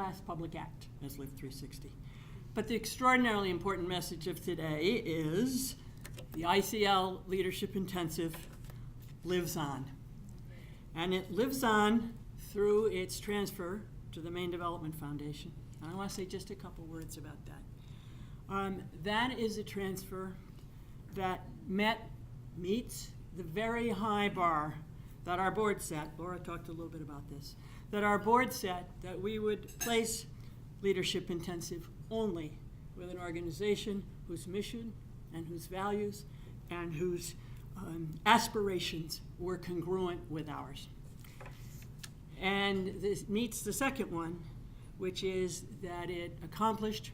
first-class public act as Lift360. But the extraordinarily important message of today is the ICL Leadership Intensive lives on. And it lives on through its transfer to the Maine Development Foundation. And I want to say just a couple words about that. That is a transfer that meets the very high bar that our board set. Laura talked a little bit about this. That our board set that we would place Leadership Intensive only with an organization whose mission and whose values and whose aspirations were congruent with ours. And this meets the second one, which is that it accomplished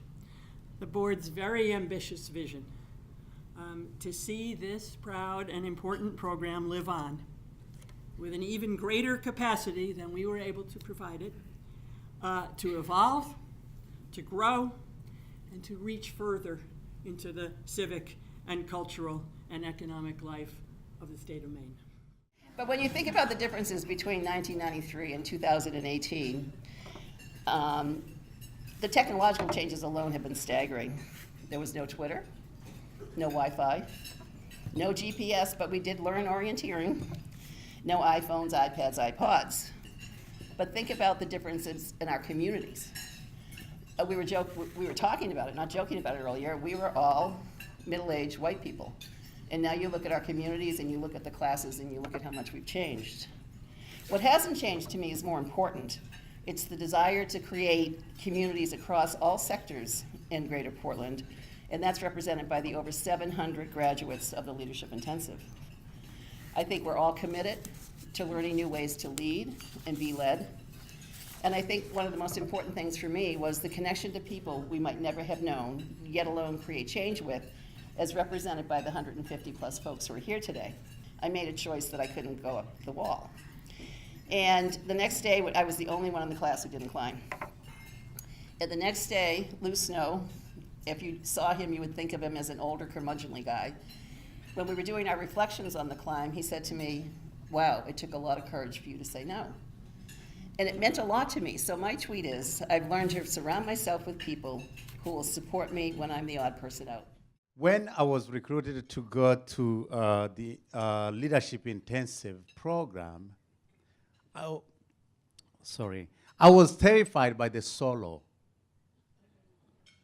the board's very ambitious vision to see this proud and important program live on with an even greater capacity than we were able to provide it, to evolve, to grow, and to reach further into the civic and cultural and economic life of the state of Maine. But when you think about the differences between 1993 and 2018, the technological changes alone have been staggering. There was no Twitter, no Wi-Fi, no GPS, but we did learn orienteering, no iPhones, iPads, iPods. But think about the differences in our communities. We were talking about it, not joking about it earlier. We were all middle-aged white people. And now you look at our communities and you look at the classes and you look at how much we've changed. What hasn't changed to me is more important. It's the desire to create communities across all sectors in Greater Portland, and that's represented by the over 700 graduates of the Leadership Intensive. I think we're all committed to learning new ways to lead and be led. And I think one of the most important things for me was the connection to people we might never have known, yet alone create change with, as represented by the 150 plus folks who are here today. I made a choice that I couldn't go up the wall. And the next day, I was the only one in the class who didn't climb. And the next day, Lou Snow, if you saw him, you would think of him as an older, curmudgeonly guy. When we were doing our reflections on the climb, he said to me, "Wow, it took a lot of courage for you to say no." And it meant a lot to me. So my tweet is, I've learned to surround myself with people who will support me when I'm the odd person out. When I was recruited to go to the Leadership Intensive program, I was terrified by the solo,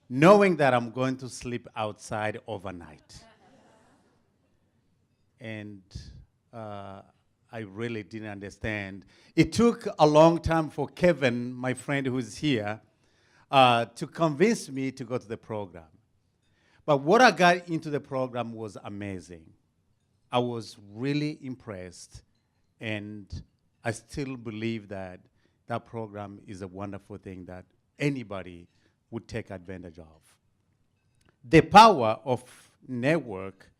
knowing that I'm going to sleep outside overnight. And I really didn't understand. It took a long time for Kevin, my friend who's here, to convince me to go to the program. But what I got into the program was amazing. I was really impressed, and I still believe that that program is a wonderful thing that anybody would take advantage of. The power of network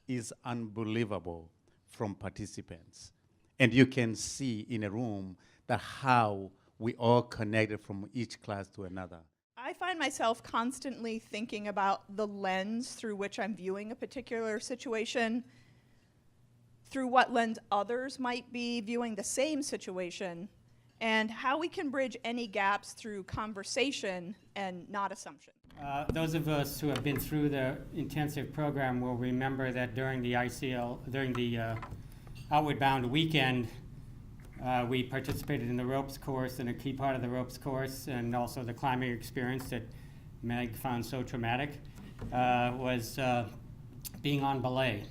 is unbelievable from participants. And you can see in a room that how we all connected from each class to another. I find myself constantly thinking about the lens through which I'm viewing a particular situation, through what lens others might be viewing the same situation, and how we can bridge any gaps through conversation and not assumption. Those of us who have been through the intensive program will remember that during the ICL, during the Outward Bound weekend, we participated in the ropes course, and a key part of the ropes course, and also the climbing experience that Meg found so traumatic, was being on belay.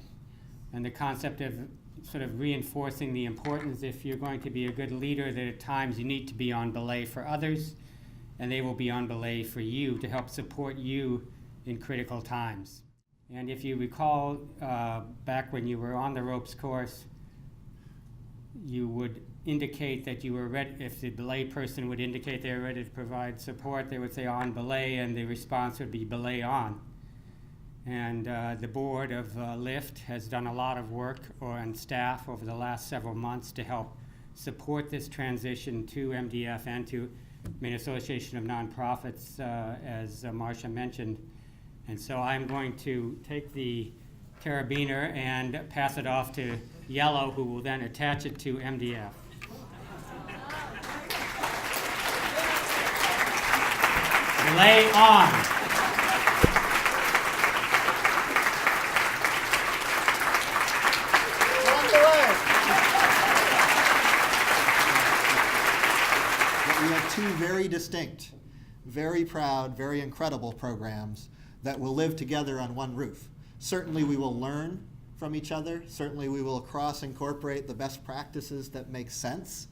And the concept of sort of reinforcing the importance, if you're going to be a good leader, that at times you need to be on belay for others, and they will be on belay for you to help support you in critical times. And if you recall, back when you were on the ropes course, you would indicate that you were ready. If the belay person would indicate they were ready to provide support, they would say on belay, and the response would be belay on. And the board of Lift has done a lot of work, and staff over the last several months, to help support this transition to MDF and to Maine Association of Nonprofits, as Marcia mentioned. And so I'm going to take the carabiner and pass it off to Yellow, who will then attach it to MDF. Belay on. We have two very distinct, very proud, very incredible programs that will live together on one roof. Certainly we will learn from each other. Certainly we will cross-incorporate the best practices that make sense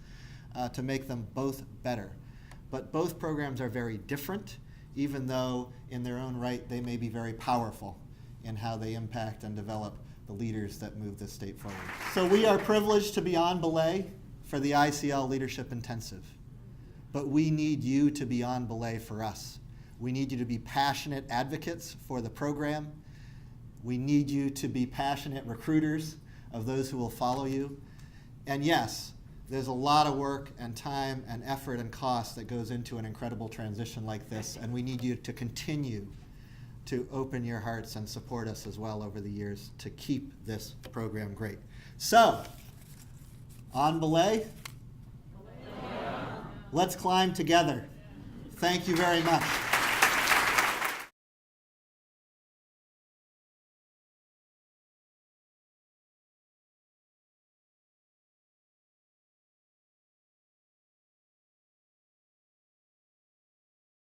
to make them both better. But both programs are very different, even though in their own right they may be very powerful in how they impact and develop the leaders that move this state forward. So we are privileged to be on Belay for the ICL Leadership Intensive. But we need you to be on Belay for us. We need you to be passionate advocates for the program. We need you to be passionate recruiters of those who will follow you. And yes, there's a lot of work and time and effort and cost that goes into an incredible transition like this, and we need you to continue to open your hearts and support us as well over the years to keep this program great. So, on Belay, let's climb together. Thank you very much.